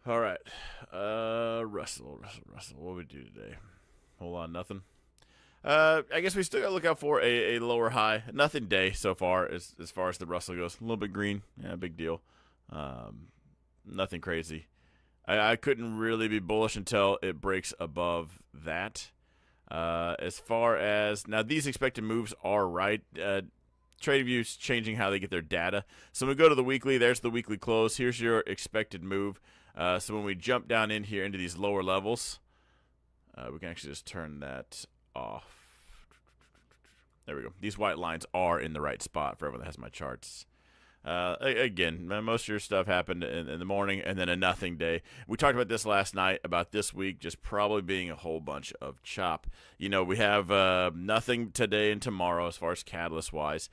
All right. Russell. What we do today? Whole lot, nothing. I guess we still got to look out for a lower high. Nothing day so far as far as the Russell goes. A little bit green. Yeah, big deal. Nothing crazy. I couldn't really be bullish until it breaks above that. As far as now, these expected moves are right. TradingView's changing how they get their data. So when we go to the weekly, there's the weekly close. Here's your expected move. So when we jump down in here into these lower levels, we can actually just turn that off. There we go. These white lines are in the right spot for everyone that has my charts. Again, most of your stuff happened in the morning and then a nothing day. We talked about this last night, about this week just probably being a whole bunch of chop. You know, we have nothing today and tomorrow as far as catalyst-wise.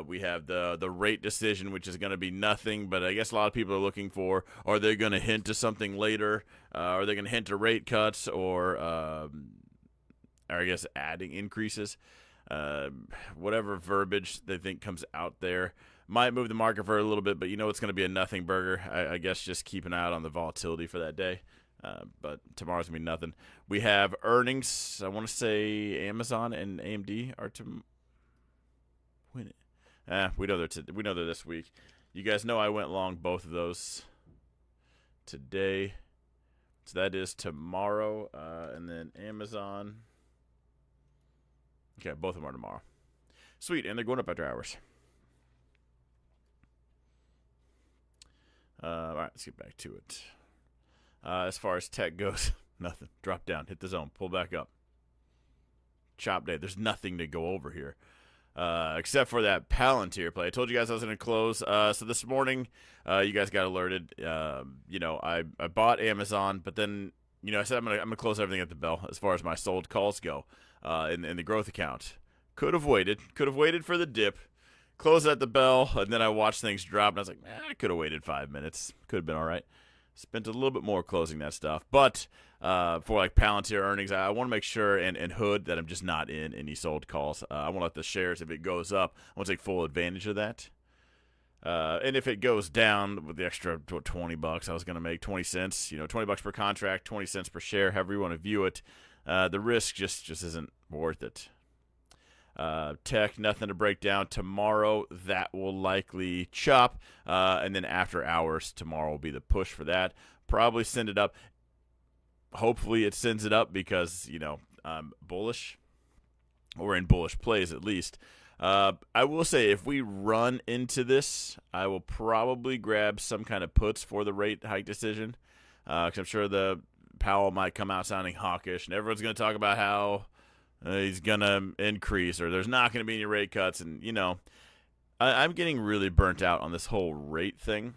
We have the rate decision, which is going to be nothing, but I guess a lot of people are looking for, are they going to hint to something later? Are they going to hint to rate cuts or I guess adding increases? Whatever verbiage they think comes out there. Might move the market for a little bit, but you know it's going to be a nothing burger. I guess just keep an eye out on the volatility for that day. But tomorrow's going to be nothing. We have earnings. I want to say Amazon and AMD are to win it. We know they're this week. You guys know I went long both of those today. So that is tomorrow. And then Amazon. Okay, both of them are tomorrow. Sweet, and they're going up after hours. All right, let's get back to it. As far as tech goes, nothing. Drop down, hit the zone, pull back up. Chop day. There's nothing to go over here, except for that Palantir play. I told you guys I was going to close. So this morning, you guys got alerted. I bought Amazon, but then I said I'm gonna close everything at the bell as far as my sold calls go in the growth account. Could have waited for the dip. Close at the bell, and then I watched things drop, and I was like, I could have waited 5 minutes. Could have been all right. Spent a little bit more closing that stuff. But for like Palantir earnings, I want to make sure, and Hood, that I'm just not in any sold calls. I want to let the shares, if it goes up, I want to take full advantage of that. And if it goes down with the extra $20, I was going to make 20 cents. $20 per contract, 20 cents per share, however you want to view it. The risk just isn't worth it. Tech, nothing to break down. Tomorrow, that will likely chop. And then after hours, tomorrow will be the push for that. Probably send it up. Hopefully it sends it up because, I'm bullish. Or in bullish plays, at least. I will say, if we run into this, I will probably grab some kind of puts for the rate hike decision. Because I'm sure the Powell might come out sounding hawkish. And everyone's going to talk about how he's going to increase, or there's not going to be any rate cuts. And, I'm getting really burnt out on this whole rate thing.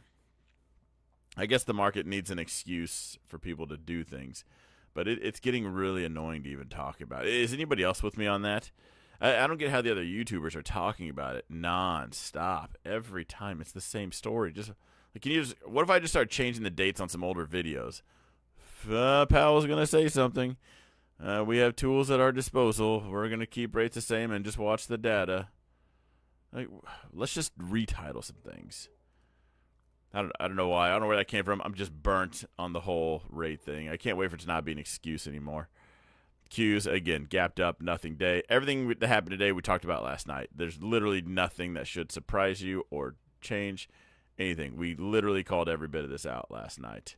I guess the market needs an excuse for people to do things. But it's getting really annoying to even talk about it. Is anybody else with me on that? I don't get how the other YouTubers are talking about it non-stop. Every time it's the same story. Just what if I just start changing the dates on some older videos? Powell's going to say something. We have tools at our disposal. We're going to keep rates the same and just watch the data. Let's just retitle some things. I don't know why. I don't know where that came from. I'm just burnt on the whole rate thing. I can't wait for it to not be an excuse anymore. Qs, again, gapped up, nothing day. Everything that happened today we talked about last night. There's literally nothing that should surprise you or change anything. We literally called every bit of this out last night.